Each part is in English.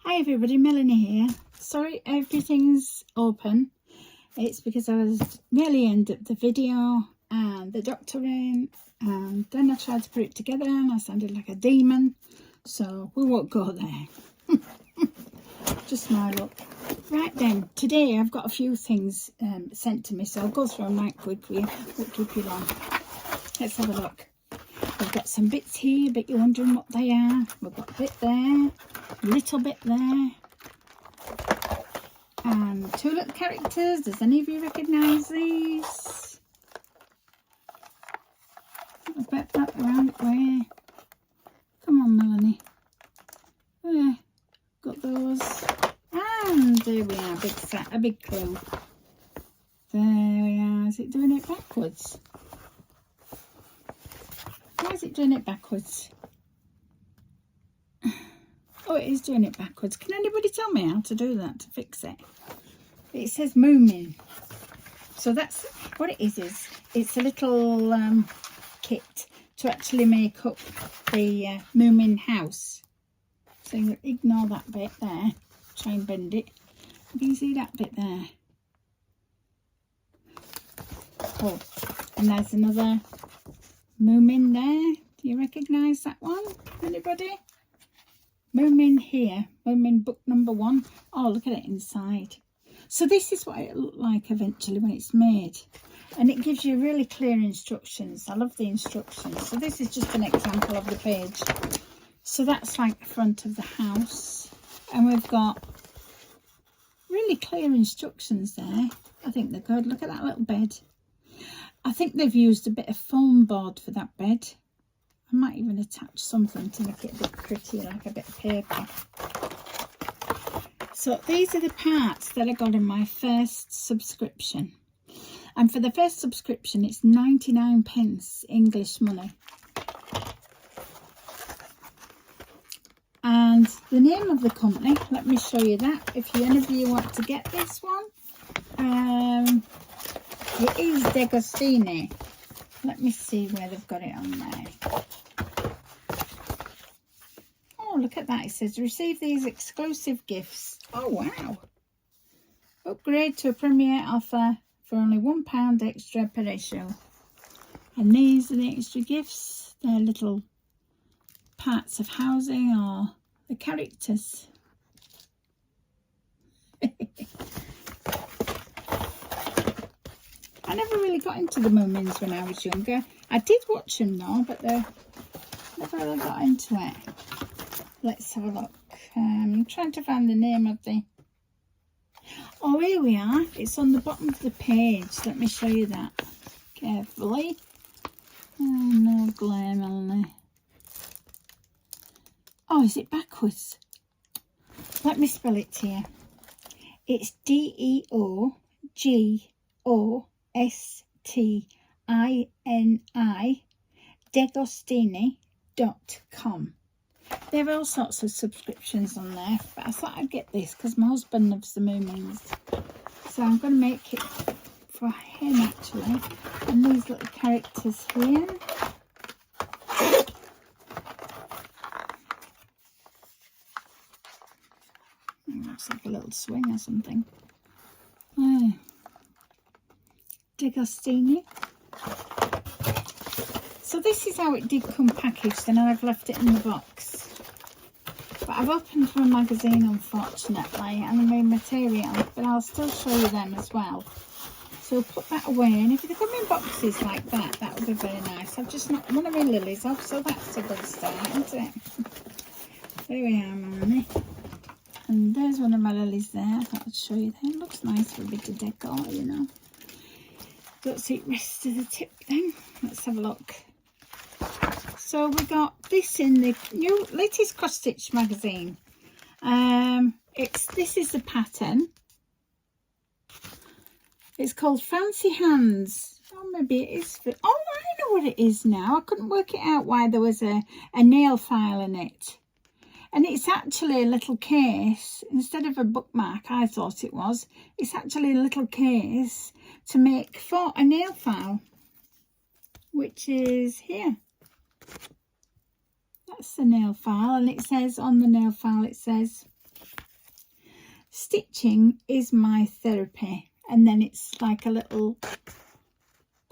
Hi everybody, Melanie here. Sorry everything's open. It's because I was nearly end of the video and the doctor in, and then I tried to put it together and I sounded like a demon, so we won't go there. Just my luck. Right then, today I've got a few things sent to me, so I'll go through them right quickly. Won't keep you long. Let's have a look. We've got some bits here, but you're wondering what they are. We've got a bit there, a little bit there, and two little characters. Does any of you recognise these? I bet that around it way. Come on, Melanie. There, got those. And there we are, big set, a big clue. There we are. Is it doing it backwards? Why is it doing it backwards? Oh, it is doing it backwards. Can anybody tell me how to do that, to fix it? It says Moomin. So that's what it is it's a little kit to actually make up the Moomin house. So you ignore that bit there. Try and bend it. Can you see that bit there? Oh, and there's another Moomin there. Do you recognise that one? Anybody? Moomin here. Moomin book number 1. Oh, look at it inside. So this is what it looked like eventually when it's made. And it gives you really clear instructions. I love the instructions. So this is just an example of the page. So that's like the front of the house. And we've got really clear instructions there. I think they're good. Look at that little bed. I think they've used a bit of foam board for that bed. I might even attach something to make it a bit pretty, like a bit of paper. So these are the parts that I got in my first subscription. And for the first subscription, it's 99p English money. And the name of the company, let me show you that. If any of you want to get this one, it is D'Agostini. Let me see where they've got it on there. Oh, look at that. It says, receive these exclusive gifts. Oh, wow. Upgrade to a premiere offer for only £1 extra per issue. And these are the extra gifts. They're little parts of housing or the characters. I never really got into the Moomins when I was younger. I did watch them though, but I never really got into it. Let's have a look. I'm trying to find the name of the... Oh, here we are. It's on the bottom of the page. Let me show you that carefully. Oh, no glare, Melanie. Oh, is it backwards? Let me spell it to you. It's DEOGOSTINI, D'Agostini.com. There are all sorts of subscriptions on there, but I thought I'd get this because my husband loves the Moomins. So I'm going to make it for him actually. And these little characters here. Looks like a little swing or something. Oh. D'Agostini. So this is how it did come packaged, and I've left it in the box. But I've opened from a magazine, unfortunately, and I made material, but I'll still show you them as well. So we'll put that away, and if they come in boxes like that, that would be very nice. I've just knocked one of my lilies off, so that's a good start, isn't it? There we are, Melanie. And there's one of my lilies there. I thought I'd show you that. It looks nice for a bit of decor, you know. Don't see it rest to the tip then. Let's have a look. So we got this in the new latest cross stitch magazine. This is the pattern. It's called Fancy Hands. Oh, maybe it is for... Oh, I know what it is now. I couldn't work it out why there was a nail file in it. And it's actually a little case. Instead of a bookmark, I thought it was. It's actually a little case to make for a nail file, which is here. That's the nail file, and it says on the nail file, it says stitching is my therapy. And then it's like a little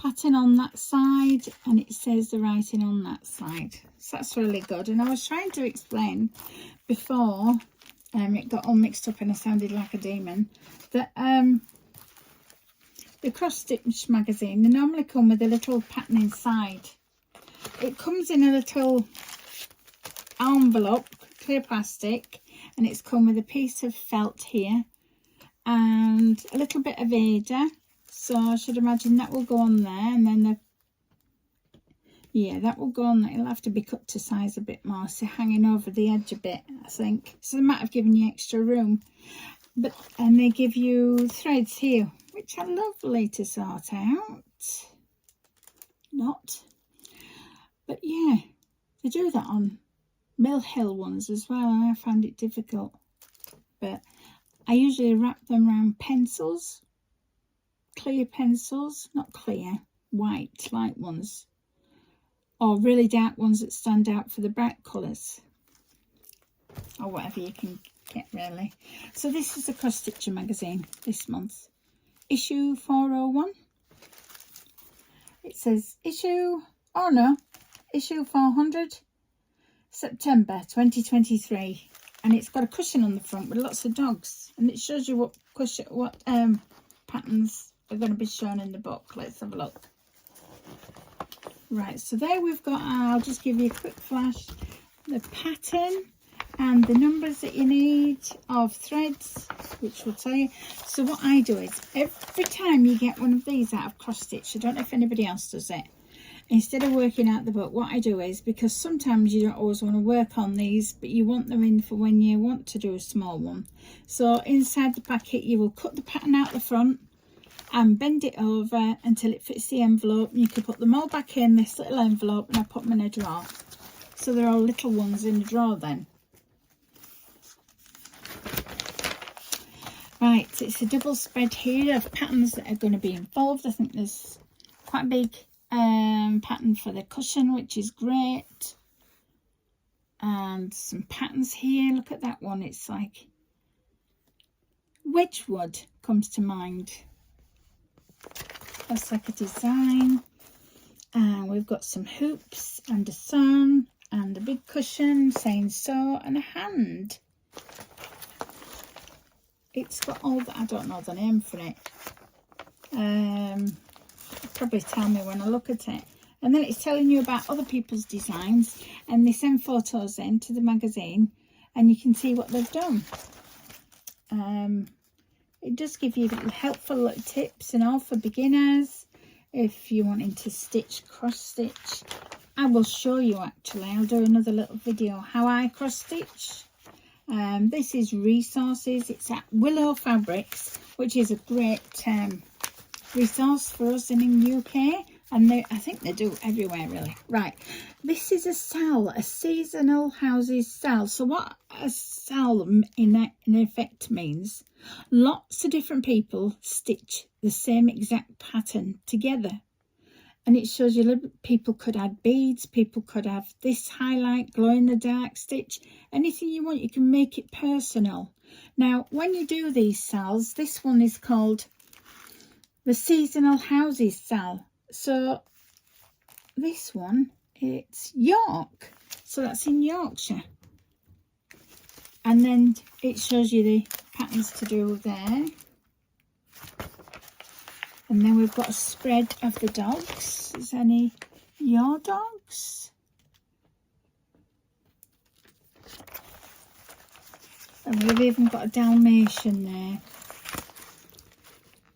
pattern on that side, and it says the writing on that side. So that's really good. And I was trying to explain before it got all mixed up and I sounded like a demon, that the cross stitch magazine, they normally come with a little pattern inside. It comes in a little envelope, clear plastic, and it's come with a piece of felt here and a little bit of Aida. So I should imagine that will go on there, and then yeah, that will go on there. It'll have to be cut to size a bit more, so hanging over the edge a bit, I think. So they might have given you extra room. And they give you threads here, which are lovely to sort out. But yeah, they do that on Mill Hill ones as well, and I found it difficult. But I usually wrap them around pencils, clear pencils, not clear, white, light ones, or really dark ones that stand out for the bright colours, or whatever you can get really. So this is the Cross Stitcher magazine this month, issue 401. It says issue 400, September 2023, and it's got a cushion on the front with lots of dogs, and it shows you what patterns are going to be shown in the book. Let's have a look. Right, so there we've got, I'll just give you a quick flash, the pattern and the numbers that you need of threads, which will tell you. So what I do is, every time you get one of these out of cross stitch, I don't know if anybody else does it, instead of working out the book, what I do is, because sometimes you don't always want to work on these, but you want them in for when you want to do a small one. So inside the packet, you will cut the pattern out the front and bend it over until it fits the envelope. You can put them all back in this little envelope, and I put them in a drawer. So they're all little ones in the drawer then. Right, so it's a double spread here of patterns that are going to be involved. I think there's quite a big pattern for the cushion, which is great. And some patterns here. Look at that one. It's like Wedgwood comes to mind. That's like a design. And we've got some hoops and a sun and a big cushion saying so, and a hand. It's got all that, I don't know the name for it. Probably tell me when I look at it. And then it's telling you about other people's designs, and they send photos in to the magazine, and you can see what they've done. It does give you helpful little tips and all for beginners if you're wanting to stitch, cross stitch. I will show you, actually, I'll do another little video how I cross stitch. This is resources. It's at Willow Fabrics, which is a great resource for us in the UK, and I think they do everywhere really. Right, this is a SAL, a seasonal houses SAL. So what a SAL in effect means, lots of different people stitch the same exact pattern together. And it shows you people could add beads, people could have this highlight, glow in the dark stitch, anything you want. You can make it personal. Now, when you do these SALs, this one is called the Seasonal Houses SAL. So this one, it's York. So that's in Yorkshire. And then it shows you the patterns to do there. And then we've got a spread of the dogs. Is any your dogs? And we've even got a Dalmatian there.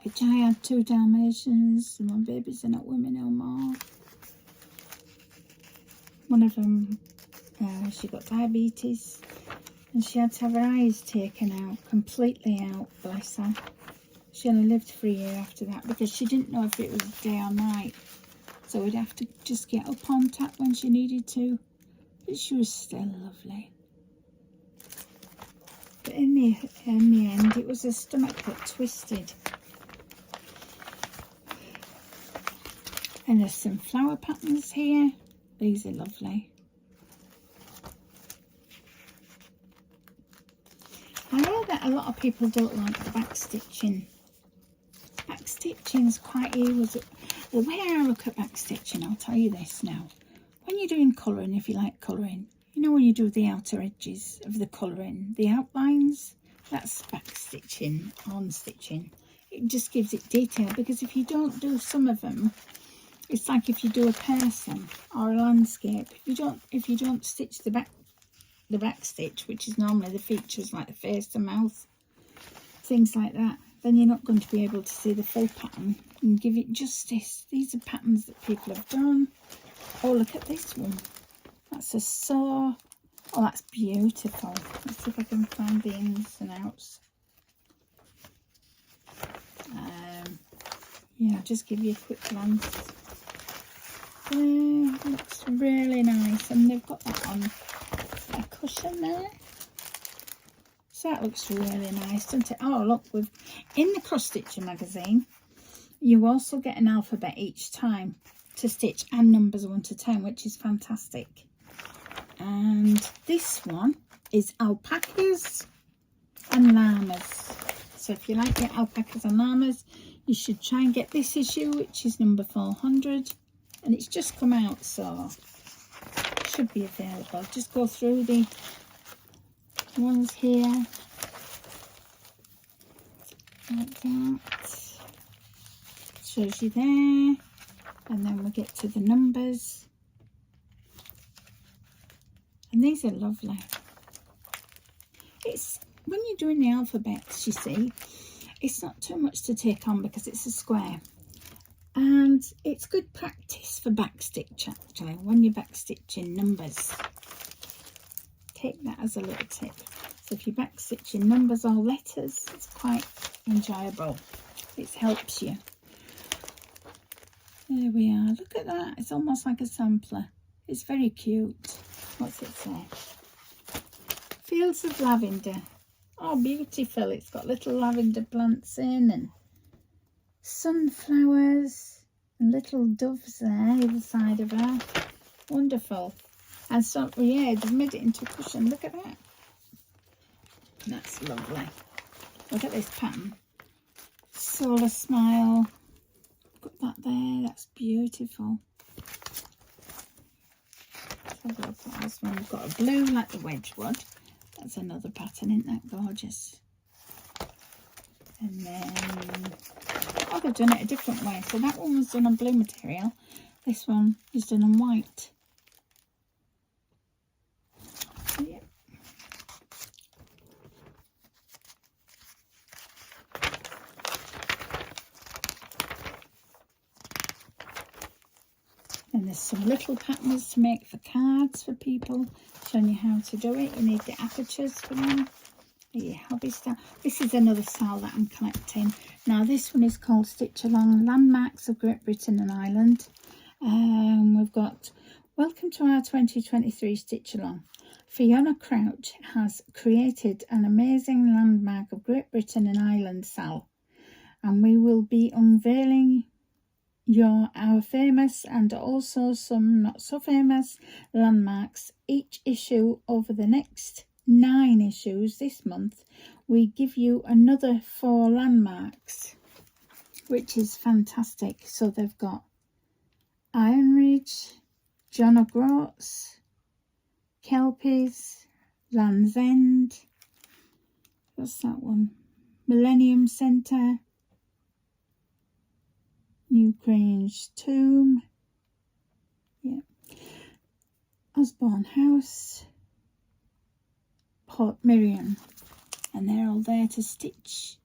Which I had 2 Dalmatians. My babies are not with me no more. One of them, she got diabetes. And she had to have her eyes taken out, completely out, bless her. She only lived for a year after that because she didn't know if it was day or night. So we'd have to just get up on tap when she needed to. But she was still lovely. But in the end, it was her stomach that twisted. And there's some flower patterns here. These are lovely. I know that a lot of people don't like the back stitching. Back stitching is quite easy. The way I look at back stitching, I'll tell you this now. When you're doing colouring, if you like colouring, you know when you do the outer edges of the colouring, the outlines, that's back stitching, on stitching. It just gives it detail, because if you don't do some of them, it's like if you do a person or a landscape. If you don't stitch the back stitch, which is normally the features like the face, the mouth, things like that, then you're not going to be able to see the full pattern and give it justice. These are patterns that people have done. Oh, look at this one. That's a saw. Oh, that's beautiful. Let's see if I can find the ins and outs. Yeah, I'll just give you a quick glance. Yeah, looks really nice, and they've got that on a cushion there. So that looks really nice, doesn't it? Oh, look, in the Cross Stitcher magazine, you also get an alphabet each time to stitch, and numbers 1 to 10, which is fantastic. And this one is alpacas and llamas. So if you like your alpacas and llamas, you should try and get this issue, which is number 400. And it's just come out, so it should be available. Just go through the ones here. Like that. Shows you there. And then we get to the numbers. And these are lovely. It's when you're doing the alphabets, you see, it's not too much to take on because it's a square. And it's good practice for backstitch, actually, when you're backstitching numbers. Take that as a little tip. So if you're backstitching numbers or letters, it's quite enjoyable. It helps you. There we are. Look at that. It's almost like a sampler. It's very cute. What's it say? Fields of lavender. Oh, beautiful. It's got little lavender plants in and sunflowers and little doves there either side of her. Wonderful. And so, yeah, they've made it into a cushion. Look at that. That's lovely. Look at this pattern. Solar smile. Got that there. That's beautiful. Let's have a look at this one. We've got a blue like the Wedgwood. That's another pattern, isn't that gorgeous? And then, oh, they've done it a different way. So that one was done on blue material. This one is done on white. Yeah. And there's some little patterns to make for cards for people, showing you how to do it. You need the apertures for them. Your hobby style. This is another style that I'm collecting. Now this one is called Stitch Along Landmarks of Great Britain and Ireland. We've got welcome to our 2023 Stitch Along. Fiona Crouch has created an amazing landmark of Great Britain and Ireland, Sal, and we will be unveiling our famous and also some not so famous landmarks. Each issue over the next 9 issues this month, we give you another 4 landmarks, which is fantastic. So they've got Iron Ridge, John O'Groats, Kelpies, Land's End, what's that one, Millennium Centre, New Grange Tomb, yeah, Osborne House, Port Miriam, and they're all there to stitch.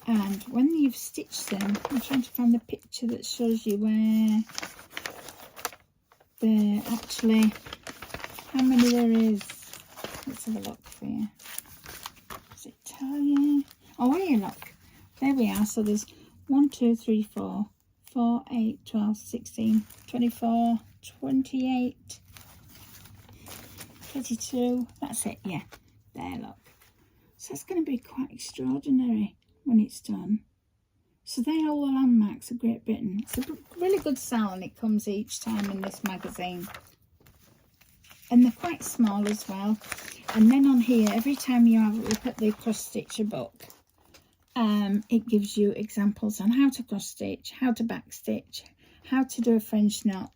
And when you've stitched them, I'm trying to find the picture that shows you where they're actually, how many there is. Let's have a look for you. Does it tell you? Oh, here, look. There we are. So there's 1, 2, 3, 4, 4, 8, 12, 16, 24, 28, 32. That's it, yeah. There, look. So it's going to be quite extraordinary when it's done. So they're all the landmarks of Great Britain. It's a really good sell, and it comes each time in this magazine. and they're quite small as well. And then on here, every time you have a look at the cross stitcher book, it gives you examples on how to cross stitch, how to back stitch, how to do a French knot.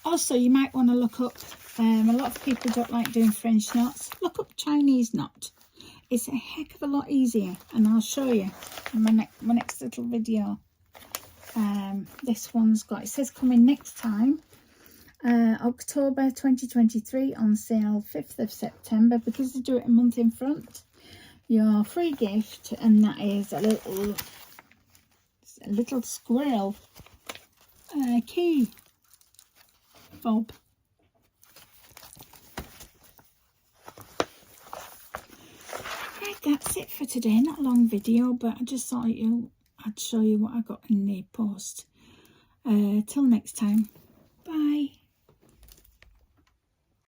Also, you might want to look up, a lot of people don't like doing French knots. Look up Chinese knot. It's a heck of a lot easier, and I'll show you in my next little video. This one's got, it says coming next time, October 2023, on sale 5th of September, because they do it a month in front. Your free gift, and that is a little squirrel key fob. Right, that's it for today. Not a long video, but I just thought I'd show you what I got in the post. Till next time.